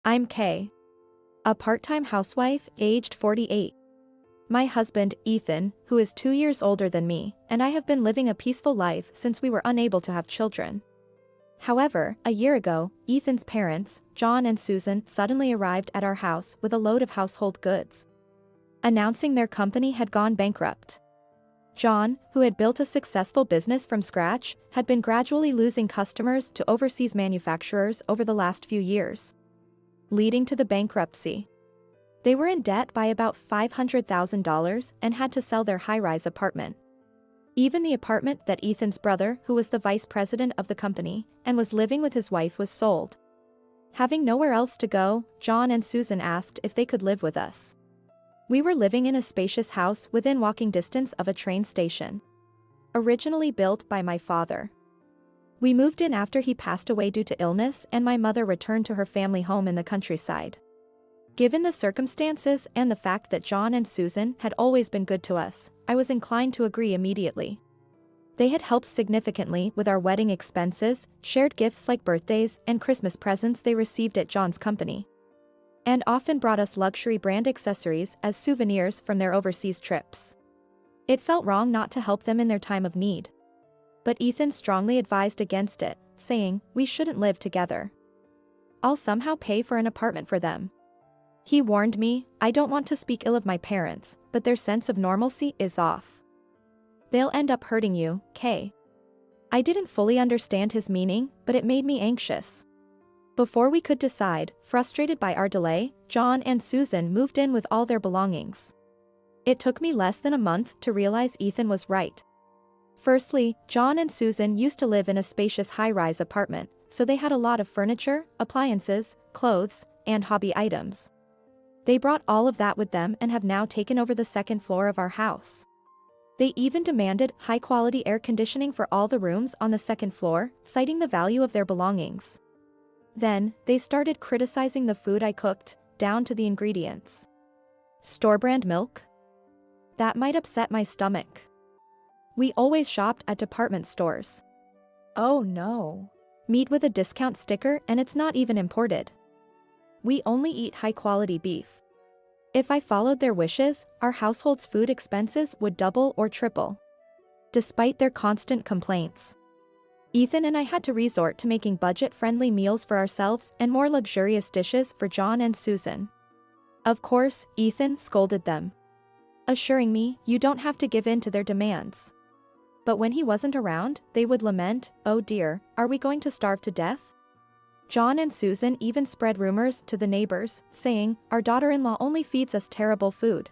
I'm Kay, a part-time housewife, aged 48. My husband, Ethan, who is 2 years older than me, and I have been living a peaceful life since we were unable to have children. However, a year ago, Ethan's parents, John and Susan, suddenly arrived at our house with a load of household goods, announcing their company had gone bankrupt. John, who had built a successful business from scratch, had been gradually losing customers to overseas manufacturers over the last few years, leading to the bankruptcy. They were in debt by about $500,000 and had to sell their high-rise apartment. Even the apartment that Ethan's brother, who was the vice president of the company and was living with his wife, was sold. Having nowhere else to go, John and Susan asked if they could live with us. We were living in a spacious house within walking distance of a train station, originally built by my father. We moved in after he passed away due to illness, and my mother returned to her family home in the countryside. Given the circumstances and the fact that John and Susan had always been good to us, I was inclined to agree immediately. They had helped significantly with our wedding expenses, shared gifts like birthdays and Christmas presents they received at John's company, and often brought us luxury brand accessories as souvenirs from their overseas trips. It felt wrong not to help them in their time of need. But Ethan strongly advised against it, saying, "We shouldn't live together. I'll somehow pay for an apartment for them." He warned me, "I don't want to speak ill of my parents, but their sense of normalcy is off. They'll end up hurting you, Kay." I didn't fully understand his meaning, but it made me anxious. Before we could decide, frustrated by our delay, John and Susan moved in with all their belongings. It took me less than a month to realize Ethan was right. Firstly, John and Susan used to live in a spacious high-rise apartment, so they had a lot of furniture, appliances, clothes, and hobby items. They brought all of that with them and have now taken over the second floor of our house. They even demanded high-quality air conditioning for all the rooms on the second floor, citing the value of their belongings. Then, they started criticizing the food I cooked, down to the ingredients. Store-brand milk? That might upset my stomach. We always shopped at department stores. Oh no. Meat with a discount sticker, and it's not even imported. We only eat high-quality beef. If I followed their wishes, our household's food expenses would double or triple. Despite their constant complaints, Ethan and I had to resort to making budget-friendly meals for ourselves and more luxurious dishes for John and Susan. Of course, Ethan scolded them, assuring me, "You don't have to give in to their demands." But when he wasn't around, they would lament, "Oh dear, are we going to starve to death?" John and Susan even spread rumors to the neighbors, saying, "Our daughter-in-law only feeds us terrible food."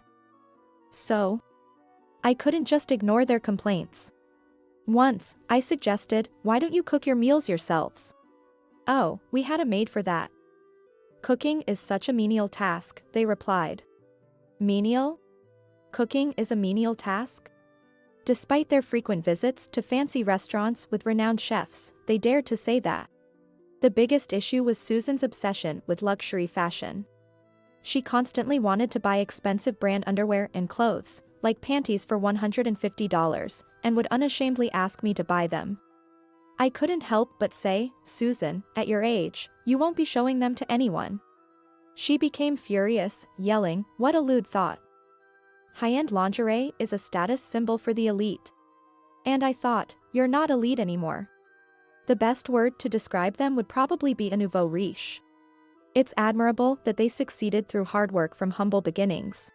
So, I couldn't just ignore their complaints. Once, I suggested, "Why don't you cook your meals yourselves?" "Oh, we had a maid for that." "Cooking is such a menial task," they replied. Menial? Cooking is a menial task? Despite their frequent visits to fancy restaurants with renowned chefs, they dared to say that. The biggest issue was Susan's obsession with luxury fashion. She constantly wanted to buy expensive brand underwear and clothes, like panties for $150, and would unashamedly ask me to buy them. I couldn't help but say, "Susan, at your age, you won't be showing them to anyone." She became furious, yelling, "What a lewd thought. High-end lingerie is a status symbol for the elite." And I thought, "You're not elite anymore." The best word to describe them would probably be a nouveau riche. It's admirable that they succeeded through hard work from humble beginnings.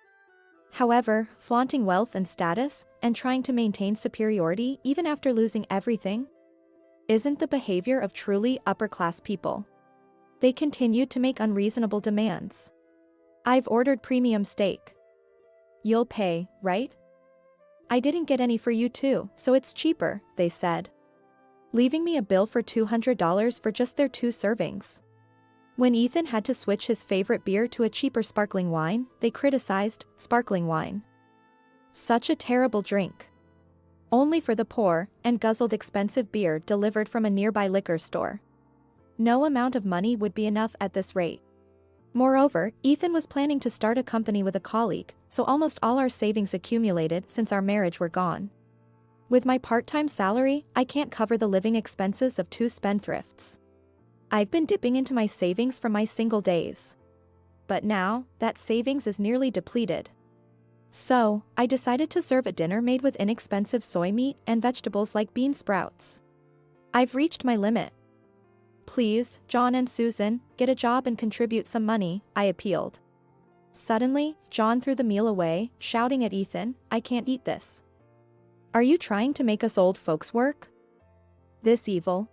However, flaunting wealth and status, and trying to maintain superiority even after losing everything, isn't the behavior of truly upper-class people. They continued to make unreasonable demands. "I've ordered premium steak. You'll pay, right?" "I didn't get any for you too, so it's cheaper," they said, leaving me a bill for $200 for just their 2 servings. When Ethan had to switch his favorite beer to a cheaper sparkling wine, they criticized sparkling wine. Such a terrible drink. Only for the poor, and guzzled expensive beer delivered from a nearby liquor store. No amount of money would be enough at this rate. Moreover, Ethan was planning to start a company with a colleague, so almost all our savings accumulated since our marriage were gone. With my part-time salary, I can't cover the living expenses of 2 spendthrifts. I've been dipping into my savings from my single days. But now, that savings is nearly depleted. So, I decided to serve a dinner made with inexpensive soy meat and vegetables like bean sprouts. I've reached my limit. Please, John and Susan, get a job and contribute some money, I appealed. Suddenly, John threw the meal away, shouting at Ethan, I can't eat this. Are you trying to make us old folks work? This evil,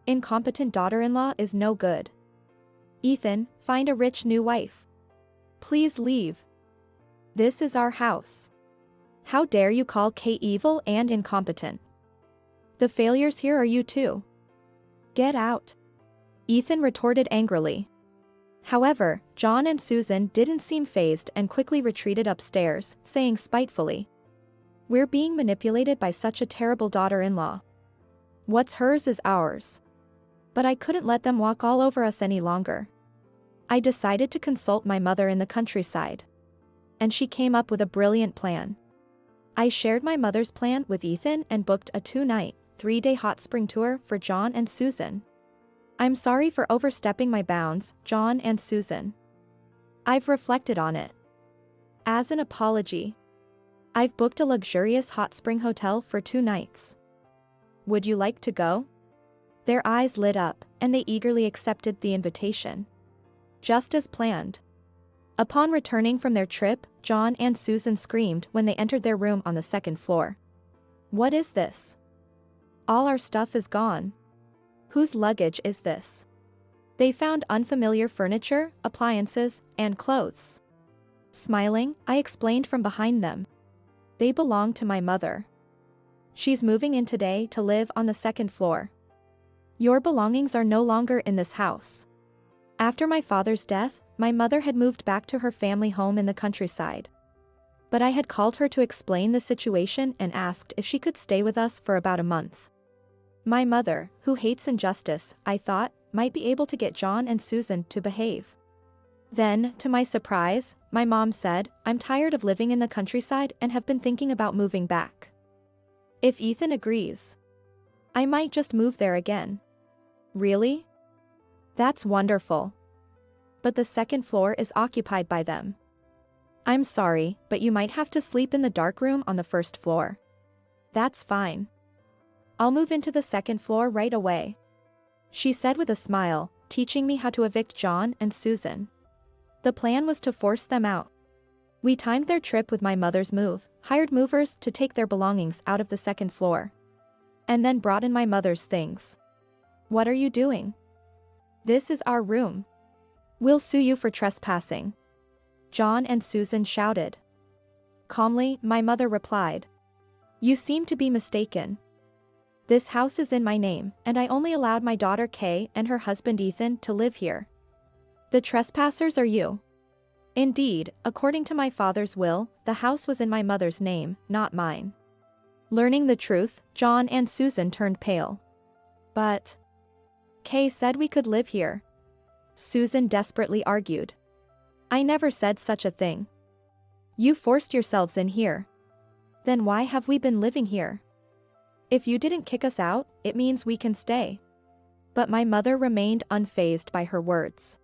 incompetent daughter-in-law is no good. Ethan, find a rich new wife. Please leave. This is our house. How dare you call Kay evil and incompetent? The failures here are you too. Get out. Ethan retorted angrily. However, John and Susan didn't seem fazed and quickly retreated upstairs, saying spitefully, we're being manipulated by such a terrible daughter-in-law. What's hers is ours. But I couldn't let them walk all over us any longer. I decided to consult my mother in the countryside. And she came up with a brilliant plan. I shared my mother's plan with Ethan and booked a 2-night, 3-day hot spring tour for John and Susan. I'm sorry for overstepping my bounds, John and Susan. I've reflected on it. As an apology, I've booked a luxurious hot spring hotel for 2 nights. Would you like to go? Their eyes lit up, and they eagerly accepted the invitation. Just as planned. Upon returning from their trip, John and Susan screamed when they entered their room on the 2nd floor. What is this? All our stuff is gone. Whose luggage is this? They found unfamiliar furniture, appliances, and clothes. Smiling, I explained from behind them. They belong to my mother. She's moving in today to live on the 2nd floor. Your belongings are no longer in this house. After my father's death, my mother had moved back to her family home in the countryside. But I had called her to explain the situation and asked if she could stay with us for about a month. My mother, who hates injustice, I thought, might be able to get John and Susan to behave. Then, to my surprise, my mom said, I'm tired of living in the countryside and have been thinking about moving back. If Ethan agrees, I might just move there again. Really? That's wonderful. But the 2nd floor is occupied by them. I'm sorry, but you might have to sleep in the dark room on the 1st floor. That's fine. I'll move into the 2nd floor right away. She said with a smile, teaching me how to evict John and Susan. The plan was to force them out. We timed their trip with my mother's move, hired movers to take their belongings out of the 2nd floor. And then brought in my mother's things. What are you doing? This is our room. We'll sue you for trespassing. John and Susan shouted. Calmly, my mother replied. You seem to be mistaken. This house is in my name, and I only allowed my daughter Kay and her husband Ethan to live here. The trespassers are you. Indeed, according to my father's will, the house was in my mother's name, not mine. Learning the truth, John and Susan turned pale. But Kay said we could live here. Susan desperately argued. I never said such a thing. You forced yourselves in here. Then why have we been living here? If you didn't kick us out, it means we can stay. But my mother remained unfazed by her words.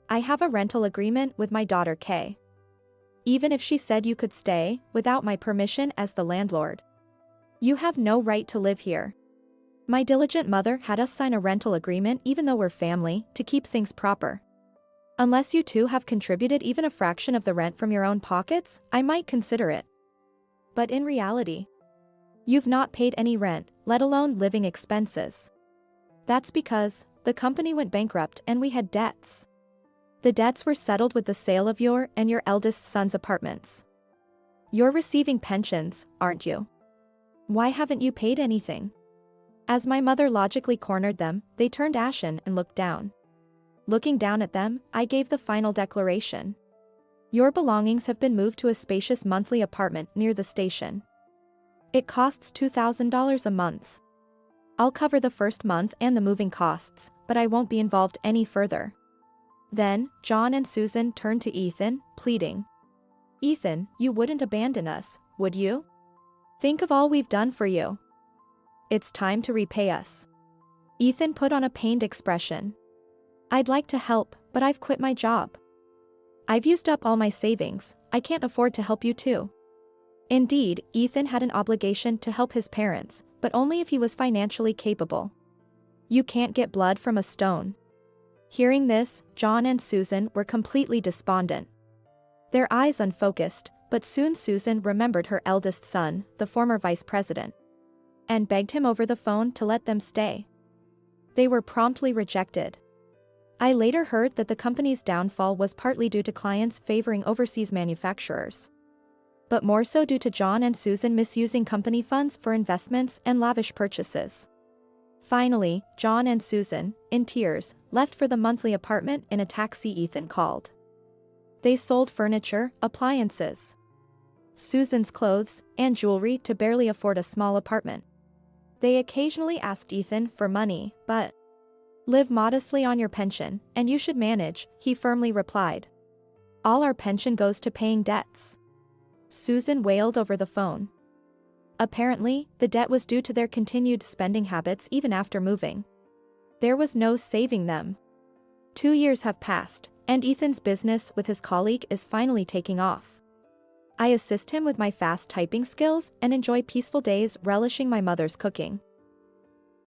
I have a rental agreement with my daughter Kay. Even if she said you could stay, without my permission as the landlord, you have no right to live here. My diligent mother had us sign a rental agreement even though we're family, to keep things proper. Unless you two have contributed even a fraction of the rent from your own pockets, I might consider it. But in reality, you've not paid any rent, let alone living expenses. That's because the company went bankrupt and we had debts. The debts were settled with the sale of your and your eldest son's apartments. You're receiving pensions, aren't you? Why haven't you paid anything? As my mother logically cornered them, they turned ashen and looked down. Looking down at them, I gave the final declaration. Your belongings have been moved to a spacious monthly apartment near the station. It costs $2,000 a month. I'll cover the first month and the moving costs, but I won't be involved any further. Then, John and Susan turned to Ethan, pleading. Ethan, you wouldn't abandon us, would you? Think of all we've done for you. It's time to repay us. Ethan put on a pained expression. I'd like to help, but I've quit my job. I've used up all my savings, I can't afford to help you too. Indeed, Ethan had an obligation to help his parents, but only if he was financially capable. You can't get blood from a stone. Hearing this, John and Susan were completely despondent. Their eyes unfocused, but soon Susan remembered her eldest son, the former vice president, and begged him over the phone to let them stay. They were promptly rejected. I later heard that the company's downfall was partly due to clients favoring overseas manufacturers, but more so due to John and Susan misusing company funds for investments and lavish purchases. Finally, John and Susan, in tears, left for the monthly apartment in a taxi Ethan called. They sold furniture, appliances, Susan's clothes, and jewelry to barely afford a small apartment. They occasionally asked Ethan for money, but live modestly on your pension, and you should manage, he firmly replied. All our pension goes to paying debts. Susan wailed over the phone. Apparently, the debt was due to their continued spending habits even after moving. There was no saving them. 2 years have passed, and Ethan's business with his colleague is finally taking off. I assist him with my fast typing skills and enjoy peaceful days relishing my mother's cooking.